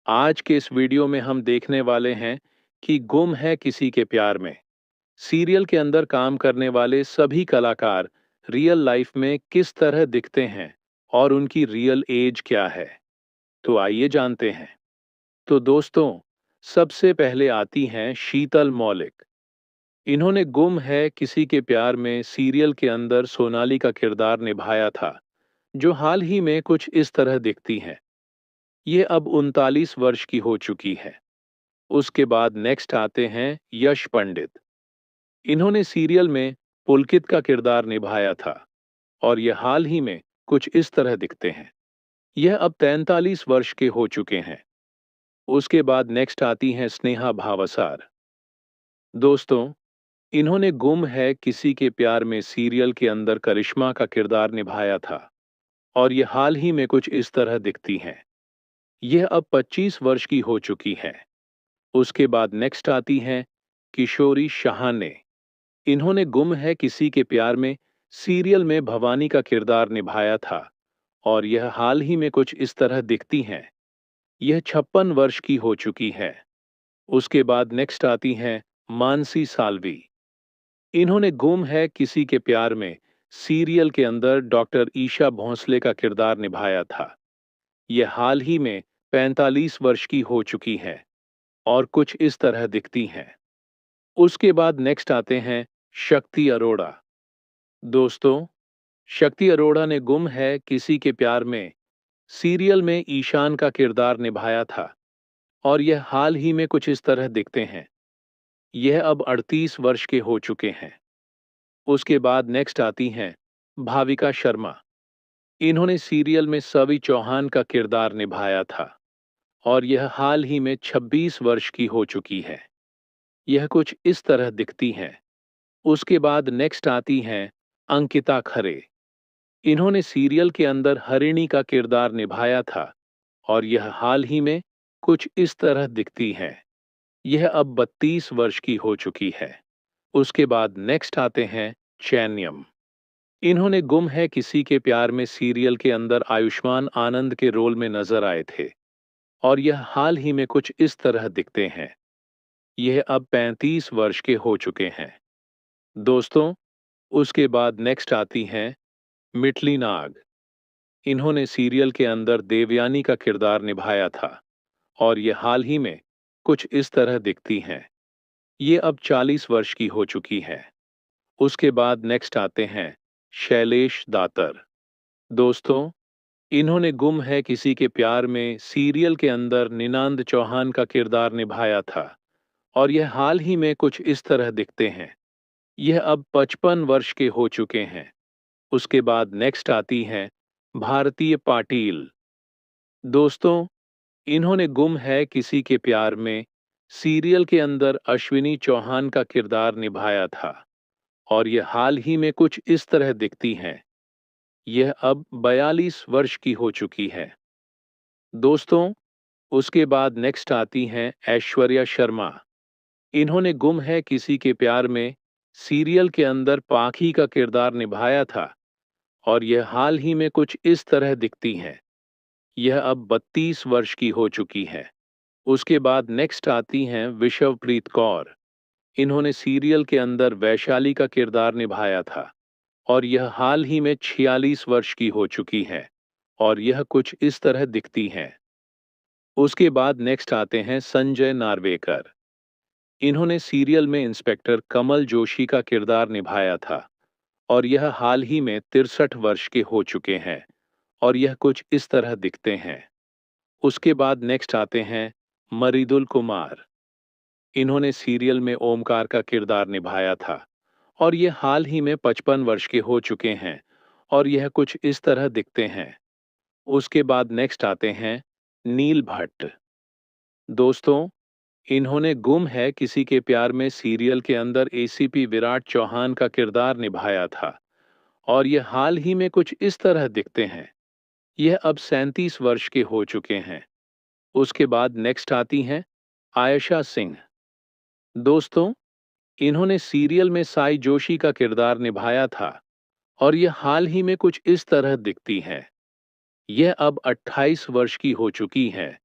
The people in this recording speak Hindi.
आज के इस वीडियो में हम देखने वाले हैं कि गुम है किसी के प्यार में सीरियल के अंदर काम करने वाले सभी कलाकार रियल लाइफ में किस तरह दिखते हैं और उनकी रियल एज क्या है। तो आइए जानते हैं। तो दोस्तों, सबसे पहले आती हैं शीतल मौलिक। इन्होंने गुम है किसी के प्यार में सीरियल के अंदर सोनाली का किरदार निभाया था, जो हाल ही में कुछ इस तरह दिखती हैं। ये अब 39 वर्ष की हो चुकी है। उसके बाद नेक्स्ट आते हैं यश पंडित। इन्होंने सीरियल में पुलकित का किरदार निभाया था और ये हाल ही में कुछ इस तरह दिखते हैं। यह अब 43 वर्ष के हो चुके हैं। उसके बाद नेक्स्ट आती हैं स्नेहा भावसार। दोस्तों, इन्होंने गुम है किसी के प्यार में सीरियल के अंदर करिश्मा का किरदार निभाया था और ये हाल ही में कुछ इस तरह दिखती हैं। यह अब 25 वर्ष की हो चुकी हैं। उसके बाद नेक्स्ट आती हैं किशोरी शाहाने। इन्होंने गुम है किसी के प्यार में सीरियल में भवानी का किरदार निभाया था और यह हाल ही में कुछ इस तरह दिखती हैं। यह 56 वर्ष की हो चुकी है। उसके बाद नेक्स्ट आती हैं मानसी साल्वी। इन्होंने गुम है किसी के प्यार में सीरियल के अंदर डॉक्टर ईशा भोंसले का किरदार निभाया था। यह हाल ही में 45 वर्ष की हो चुकी हैं और कुछ इस तरह दिखती हैं। उसके बाद नेक्स्ट आते हैं शक्ति अरोड़ा। दोस्तों, शक्ति अरोड़ा ने गुम है किसी के प्यार में सीरियल में ईशान का किरदार निभाया था और यह हाल ही में कुछ इस तरह दिखते हैं। यह अब 38 वर्ष के हो चुके हैं। उसके बाद नेक्स्ट आती हैं भाविका शर्मा। इन्होंने सीरियल में सवी चौहान का किरदार निभाया था और यह हाल ही में 26 वर्ष की हो चुकी है। यह कुछ इस तरह दिखती हैं। उसके बाद नेक्स्ट आती हैं अंकिता खरे। इन्होंने सीरियल के अंदर हरिणी का किरदार निभाया था और यह हाल ही में कुछ इस तरह दिखती हैं। यह अब 32 वर्ष की हो चुकी है। उसके बाद नेक्स्ट आते हैं चैन्यम। इन्होंने गुम है किसी के प्यार में सीरियल के अंदर आयुष्मान आनंद के रोल में नजर आए थे और यह हाल ही में कुछ इस तरह दिखते हैं। यह अब 35 वर्ष के हो चुके हैं। दोस्तों, उसके बाद नेक्स्ट आती हैं मिटली नाग। इन्होंने सीरियल के अंदर देवयानी का किरदार निभाया था और ये हाल ही में कुछ इस तरह दिखती हैं। ये अब 40 वर्ष की हो चुकी है। उसके बाद नेक्स्ट आते हैं शैलेश दातर। दोस्तों, इन्होंने गुम है किसी के प्यार में सीरियल के अंदर निनांद चौहान का किरदार निभाया था और यह हाल ही में कुछ इस तरह दिखते हैं। यह अब 55 वर्ष के हो चुके हैं। उसके बाद नेक्स्ट आती हैं भारतीय पाटिल। दोस्तों, इन्होंने गुम है किसी के प्यार में सीरियल के अंदर अश्विनी चौहान का किरदार निभाया था और यह हाल ही में कुछ इस तरह दिखती हैं। यह अब 42 वर्ष की हो चुकी है। दोस्तों, उसके बाद नेक्स्ट आती हैं ऐश्वर्या शर्मा। इन्होंने गुम है किसी के प्यार में सीरियल के अंदर पाखी का किरदार निभाया था और यह हाल ही में कुछ इस तरह दिखती हैं। यह अब 32 वर्ष की हो चुकी है। उसके बाद नेक्स्ट आती हैं विशवप्रीत कौर। इन्होंने सीरियल के अंदर वैशाली का किरदार निभाया था और यह हाल ही में 46 वर्ष की हो चुकी है और यह कुछ इस तरह दिखती हैं। उसके बाद नेक्स्ट आते हैं संजय नार्वेकर। इन्होंने सीरियल में इंस्पेक्टर कमल जोशी का किरदार निभाया था और यह हाल ही में 63 वर्ष के हो चुके हैं और यह कुछ इस तरह दिखते हैं। उसके बाद नेक्स्ट आते हैं मरीदुल कुमार। इन्होंने सीरियल में ओमकार का किरदार निभाया था और ये हाल ही में 55 वर्ष के हो चुके हैं और यह कुछ इस तरह दिखते हैं। उसके बाद नेक्स्ट आते हैं नील भट्ट। दोस्तों, इन्होंने गुम है किसी के प्यार में सीरियल के अंदर एसीपी विराट चौहान का किरदार निभाया था और ये हाल ही में कुछ इस तरह दिखते हैं। यह अब 37 वर्ष के हो चुके हैं। उसके बाद नेक्स्ट आती हैं आयशा सिंह। दोस्तों, इन्होंने सीरियल में साई जोशी का किरदार निभाया था और यह हाल ही में कुछ इस तरह दिखती हैं। यह अब 28 वर्ष की हो चुकी हैं